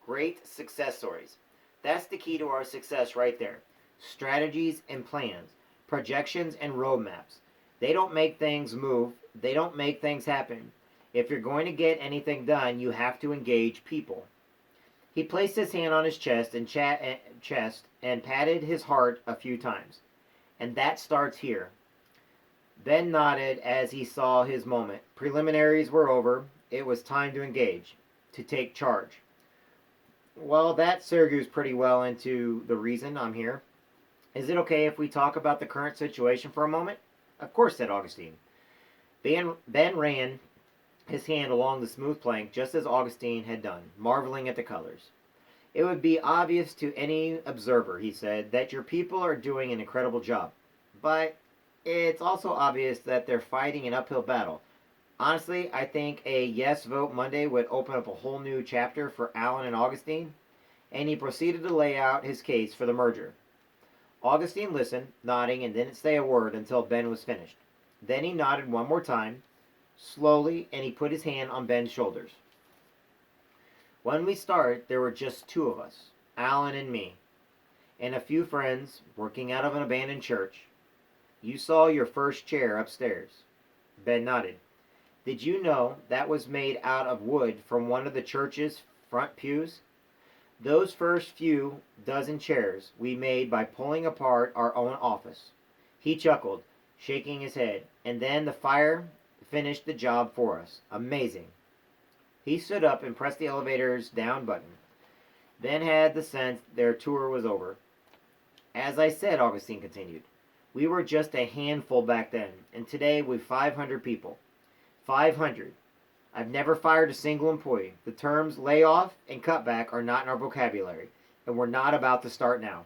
Great success stories. That's the key to our success right there. Strategies and plans, projections and roadmaps. They don't make things move, they don't make things happen. If you're going to get anything done, you have to engage people. He placed his hand on his chest and patted his heart a few times. And that starts here. Ben nodded as he saw his moment. Preliminaries were over. It was time to engage, to take charge. Well, that segues pretty well into the reason I'm here. Is it okay if we talk about the current situation for a moment? Of course, said Augustine. Ben ran his hand along the smooth plank just as Augustine had done, marveling at the colors. It would be obvious to any observer, he said, that your people are doing an incredible job. But it's also obvious that they're fighting an uphill battle. Honestly, I think a yes vote Monday would open up a whole new chapter for Alan and Augustine, and he proceeded to lay out his case for the merger. Augustine listened, nodding, and didn't say a word until Ben was finished. Then he nodded one more time, slowly, and he put his hand on Ben's shoulders. When we started, there were just two of us, Alan and me, and a few friends working out of an abandoned church. You saw your first chair upstairs. Ben nodded. Did you know that was made out of wood from one of the church's front pews? Those first few dozen chairs we made by pulling apart our own office. He chuckled, shaking his head, and then the fire finished the job for us. Amazing. He stood up and pressed the elevator's down button. Ben had the sense their tour was over. As I said, Augustine continued, we were just a handful back then, and today we've 500 people. 500. I've never fired a single employee. The terms layoff and cutback are not in our vocabulary, and we're not about to start now.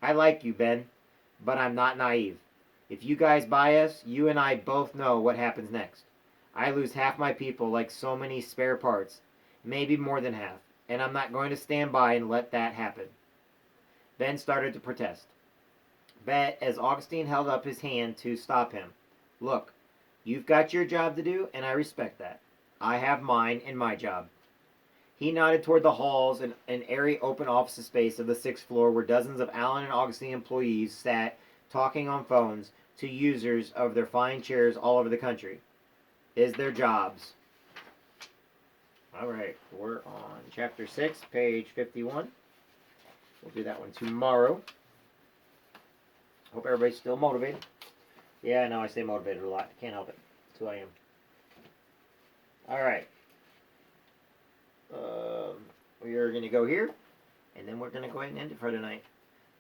I like you, Ben, but I'm not naive. If you guys buy us, you and I both know what happens next. I lose half my people like so many spare parts, maybe more than half, and I'm not going to stand by and let that happen. Ben started to protest. But as Augustine held up his hand to stop him, look, you've got your job to do, and I respect that. I have mine and my job. He nodded toward the halls and an airy open office space of the sixth floor where dozens of Allen and Augustine employees sat talking on phones to users of their fine chairs all over the country. Is their jobs. All right, we're on chapter 6, page 51. We'll do that one tomorrow. Hope everybody's still motivated. Yeah, I know I stay motivated a lot. Can't help it. That's who I am. All right. We are going to go here, and then we're going to go ahead and end it for tonight.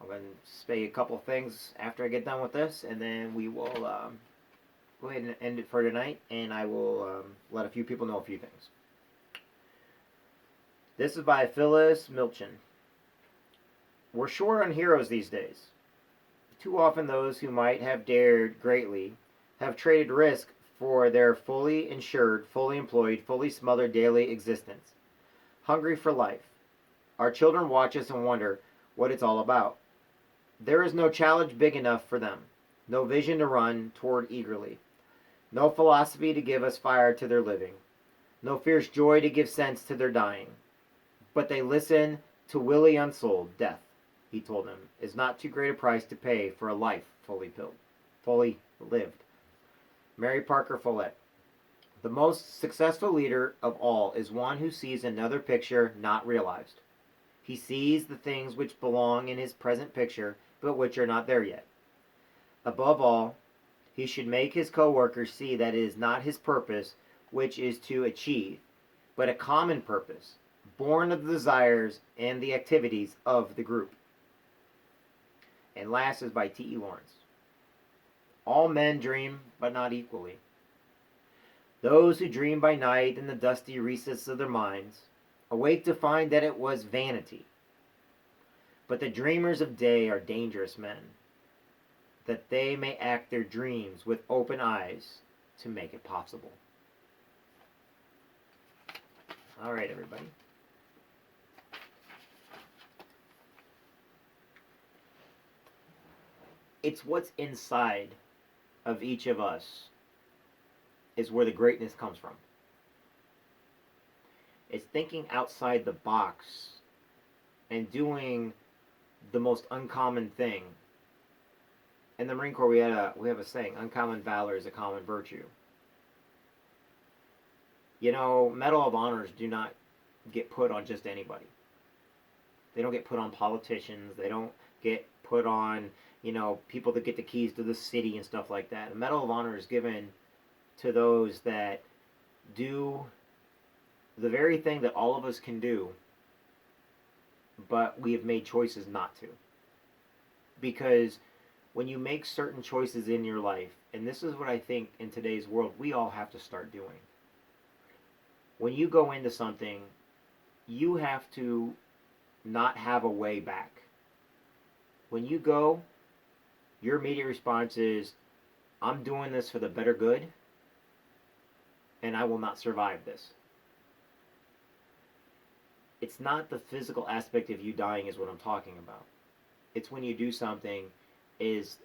I'm going to say a couple things after I get done with this, and then we will go ahead and end it for tonight, and I will let a few people know a few things. This is by Phyllis Milchin. We're short on heroes these days. Too often those who might have dared greatly have traded risk for their fully insured, fully employed, fully smothered daily existence. Hungry for life. Our children watch us and wonder what it's all about. There is no challenge big enough for them, no vision to run toward eagerly, no philosophy to give us fire to their living, no fierce joy to give sense to their dying. But they listen to Willie Unsold. Death, he told them, is not too great a price to pay for a life fully lived. Mary Parker Follett. The most successful leader of all is one who sees another picture not realized. He sees the things which belong in his present picture, but which are not there yet. Above all, he should make his co-workers see that it is not his purpose which is to achieve, but a common purpose, born of the desires and the activities of the group. And last is by T.E. Lawrence. All men dream, but not equally. Those who dream by night in the dusty recesses of their minds awake to find that it was vanity. But the dreamers of day are dangerous men, that they may act their dreams with open eyes to make it possible. All right, everybody. It's what's inside of each of us is where the greatness comes from. It's thinking outside the box and doing the most uncommon thing. In the Marine Corps, we have a saying: "Uncommon valor is a common virtue." You know, Medal of Honors do not get put on just anybody. They don't get put on politicians. They don't get put on, people that get the keys to the city and stuff like that. A Medal of Honor is given to those that do the very thing that all of us can do, but we have made choices not to. Because when you make certain choices in your life, and this is what I think in today's world we all have to start doing. When you go into something, you have to not have a way back. When you go, your immediate response is, I'm doing this for the better good, and I will not survive this. It's not the physical aspect of you dying is what I'm talking about. It's when you do something is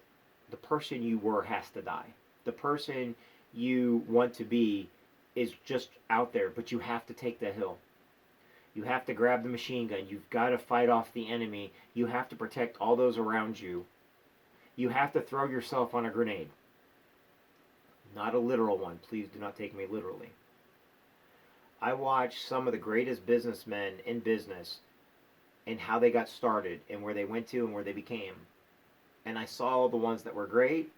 the person you were has to die. The person you want to be is just out there, but you have to take the hill. You have to grab the machine gun. You've got to fight off the enemy. You have to protect all those around you. You have to throw yourself on a grenade. Not a literal one. Please do not take me literally. I watched some of the greatest businessmen in business and how they got started and where they went to and where they became. And I saw the ones that were great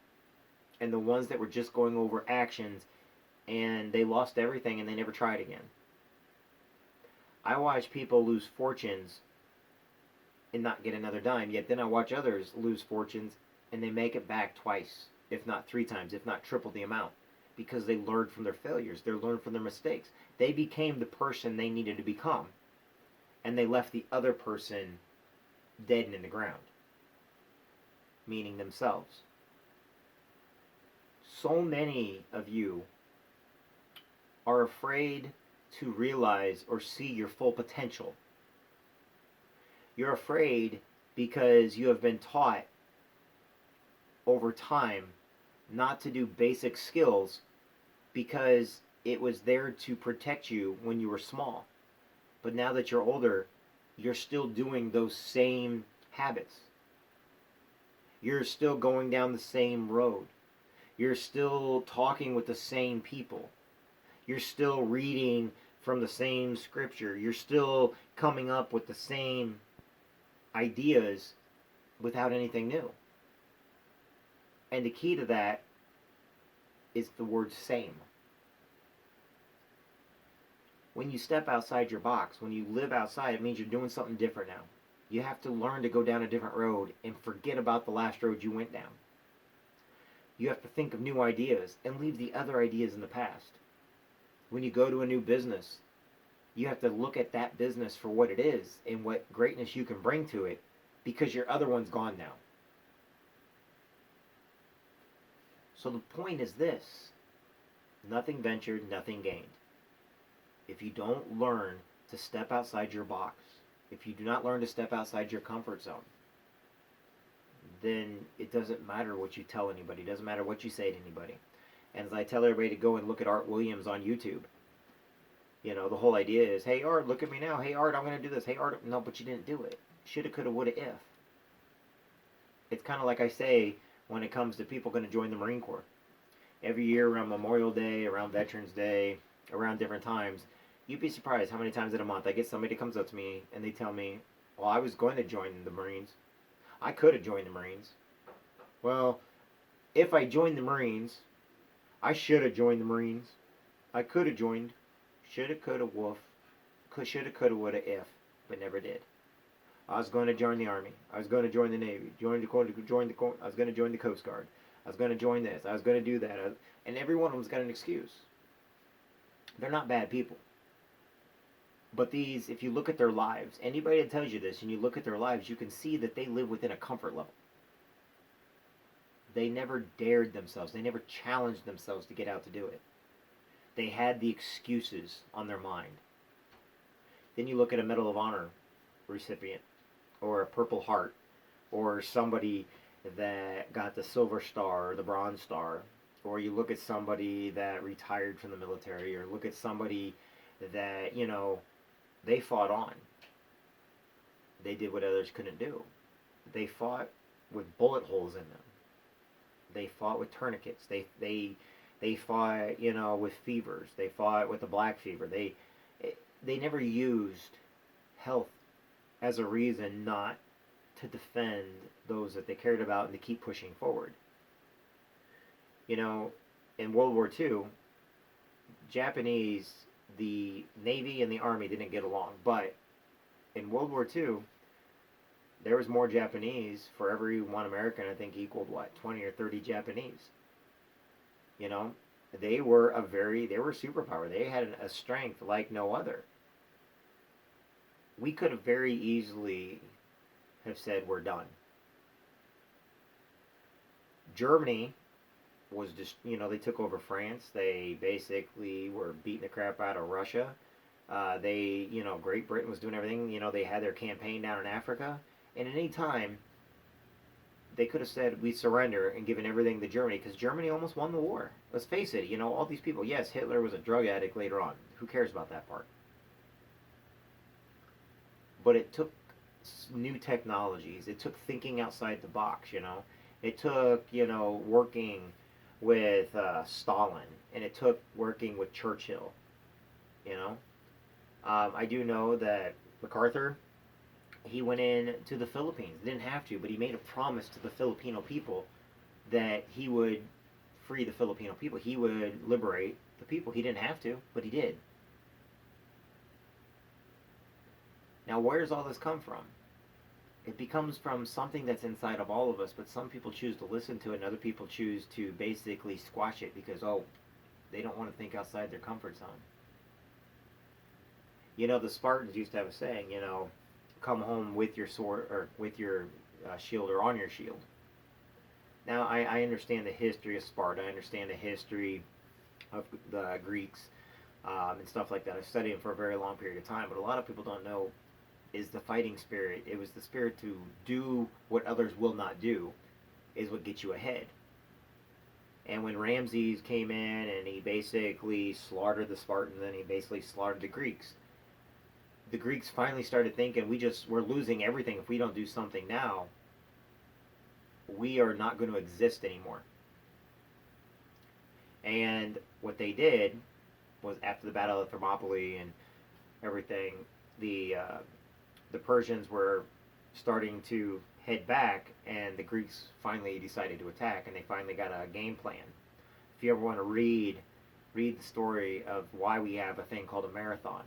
and the ones that were just going over actions and they lost everything and they never tried again. I watch people lose fortunes and not get another dime, yet then I watch others lose fortunes and they make it back twice, if not 3 times, if not triple the amount, because they learned from their failures, they learned from their mistakes. They became the person they needed to become, and they left the other person dead and in the ground, meaning themselves. So many of you are afraid to realize or see your full potential. You're afraid because you have been taught over time not to do basic skills because it was there to protect you when you were small. But now that you're older, you're still doing those same habits. You're still going down the same road. You're still talking with the same people. You're still reading from the same scripture. You're still coming up with the same ideas without anything new. And the key to that is the word same. When you step outside your box, when you live outside, it means you're doing something different now. You have to learn to go down a different road and forget about the last road you went down. You have to think of new ideas and leave the other ideas in the past. When you go to a new business, you have to look at that business for what it is and what greatness you can bring to it, because your other one's gone now. So the point is this: nothing ventured, nothing gained. If you don't learn to step outside your box, if you do not learn to step outside your comfort zone, then it doesn't matter what you tell anybody. It doesn't matter what you say to anybody. And as I tell everybody to go and look at Art Williams on YouTube, the whole idea is, hey, Art, look at me now. Hey, Art, I'm going to do this. Hey, Art, no, but you didn't do it. Shoulda, coulda, woulda, if. It's kind of like I say when it comes to people going to join the Marine Corps. Every year around Memorial Day, around Veterans Day, around different times, you'd be surprised how many times in a month I get somebody that comes up to me and they tell me, well, I was going to join the Marines. I could have joined the Marines. Well, if I joined the Marines, I should have joined the Marines. I could have joined. Shoulda, coulda, woof. Shoulda, coulda, woulda, if. But never did. I was going to join the Army. I was going to join the Navy. I was going to join the Coast Guard. I was going to join this. I was going to do that. And every one of them's got an excuse. They're not bad people. But these, if you look at their lives, anybody that tells you this, and you look at their lives, you can see that they live within a comfort level. They never dared themselves. They never challenged themselves to get out to do it. They had the excuses on their mind. Then you look at a Medal of Honor recipient, or a Purple Heart, or somebody that got the Silver Star or the Bronze Star, or you look at somebody that retired from the military, or look at somebody that, They fought on. They did what others couldn't do. They fought with bullet holes in them. They fought with tourniquets. They fought, with fevers. They fought with the black fever. They never used health as a reason not to defend those that they cared about and to keep pushing forward. In World War II, Japanese, the Navy and the Army didn't get along, but in World War II, there was more Japanese for every one American. I think equaled what, 20 or 30 Japanese. You know, they were a superpower. They had a strength like no other. We could have very easily have said we're done. Germany was just, they took over France. They basically were beating the crap out of Russia. Great Britain was doing everything. They had their campaign down in Africa. And at any time, they could have said, we surrender and given everything to Germany, because Germany almost won the war. Let's face it, all these people, yes, Hitler was a drug addict later on. Who cares about that part? But it took new technologies. It took thinking outside the box, It took, working with Stalin, and it took working with Churchill, I do know that MacArthur, he went in to the Philippines. Didn't have to, but he made a promise to the Filipino people that he would free the Filipino people. He would liberate the people. He didn't have to, but he did. Now, where does all this come from? It becomes from something that's inside of all of us, but some people choose to listen to it, and other people choose to basically squash it because, they don't want to think outside their comfort zone. The Spartans used to have a saying, come home with your sword, or with your shield, or on your shield. Now, I understand the history of Sparta. I understand the history of the Greeks and stuff like that. I've studied them for a very long period of time, but a lot of people don't know is the fighting spirit. It was the spirit to do what others will not do is what gets you ahead. And when Ramses came in and he basically slaughtered the Spartans and he basically slaughtered the Greeks finally started thinking, we're losing everything if we don't do something now. We are not going to exist anymore. And what they did was, after the Battle of Thermopylae and everything, the Persians were starting to head back, and the Greeks finally decided to attack, and they finally got a game plan. If you ever want to read the story of why we have a thing called a marathon,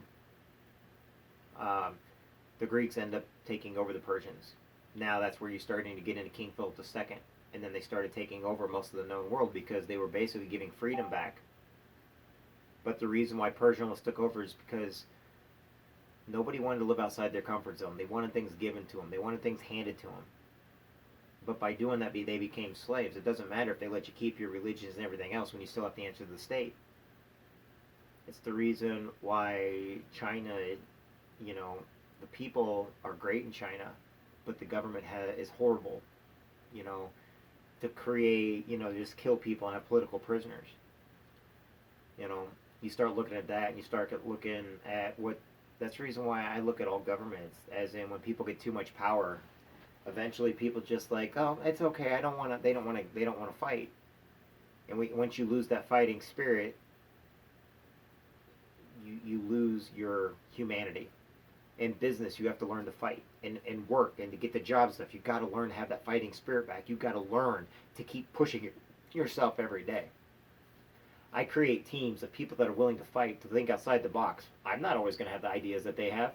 the Greeks end up taking over the Persians. Now that's where you're starting to get into King Philip II, and then they started taking over most of the known world because they were basically giving freedom back. But the reason why Persia almost took over is because nobody wanted to live outside their comfort zone. They wanted things given to them. They wanted things handed to them. But by doing that, they became slaves. It doesn't matter if they let you keep your religions and everything else when you still have to answer to the state. It's the reason why China, the people are great in China, but the government is horrible, to create, just kill people and have political prisoners. You start looking at that, and you start looking at that's the reason why I look at all governments, as in when people get too much power, eventually people just like, oh, it's okay, they don't want to fight. And once you lose that fighting spirit, you lose your humanity. In business, you have to learn to fight, and work, and to get the job stuff, you've got to learn to have that fighting spirit back. You've got to learn to keep pushing yourself every day. I create teams of people that are willing to fight, to think outside the box. I'm not always going to have the ideas that they have,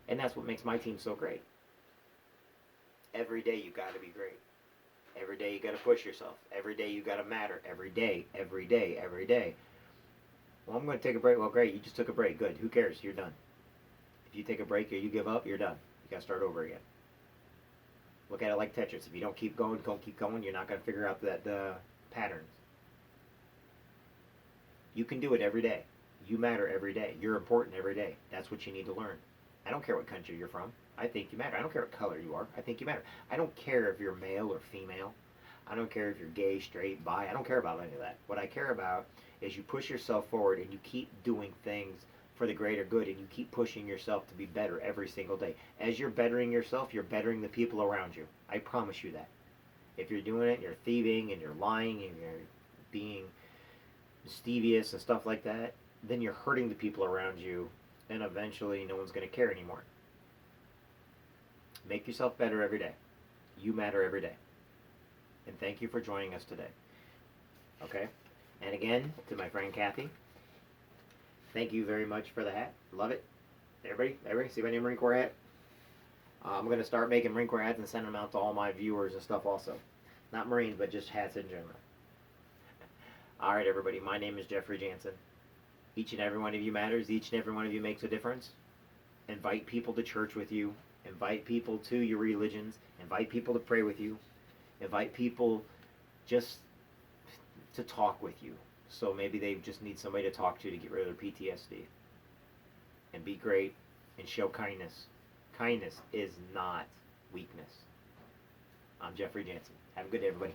and that's what makes my team so great. Every day you got to be great. Every day you got to push yourself. Every day you got to matter. Every day, every day, every day. Well, I'm going to take a break. Well, great, you just took a break. Good. Who cares? You're done. If you take a break or you give up, you're done. You got to start over again. Look at it like Tetris. If you don't keep going, you're not going to figure out the patterns. You can do it every day. You matter every day. You're important every day. That's what you need to learn. I don't care what country you're from. I think you matter. I don't care what color you are. I think you matter. I don't care if you're male or female. I don't care if you're gay, straight, bi. I don't care about any of that. What I care about is you push yourself forward and you keep doing things for the greater good, and you keep pushing yourself to be better every single day. As you're bettering yourself, you're bettering the people around you. I promise you that. If you're doing it and you're thieving and you're lying and you're being mischievous and stuff like that, then you're hurting the people around you, and eventually no one's going to care anymore. Make yourself better every day. You matter every day. And thank you for joining us today. Okay? And again, to my friend Kathy, thank you very much for the hat. Love it. Everybody, see my new Marine Corps hat? I'm going to start making Marine Corps hats and sending them out to all my viewers and stuff also. Not Marines, but just hats in general. Alright, everybody, my name is Jeffrey Jansen. Each and every one of you matters. Each and every one of you makes a difference. Invite people to church with you. Invite people to your religions. Invite people to pray with you. Invite people just to talk with you. So maybe they just need somebody to talk to get rid of their PTSD. And be great and show kindness. Kindness is not weakness. I'm Jeffrey Jansen. Have a good day, everybody.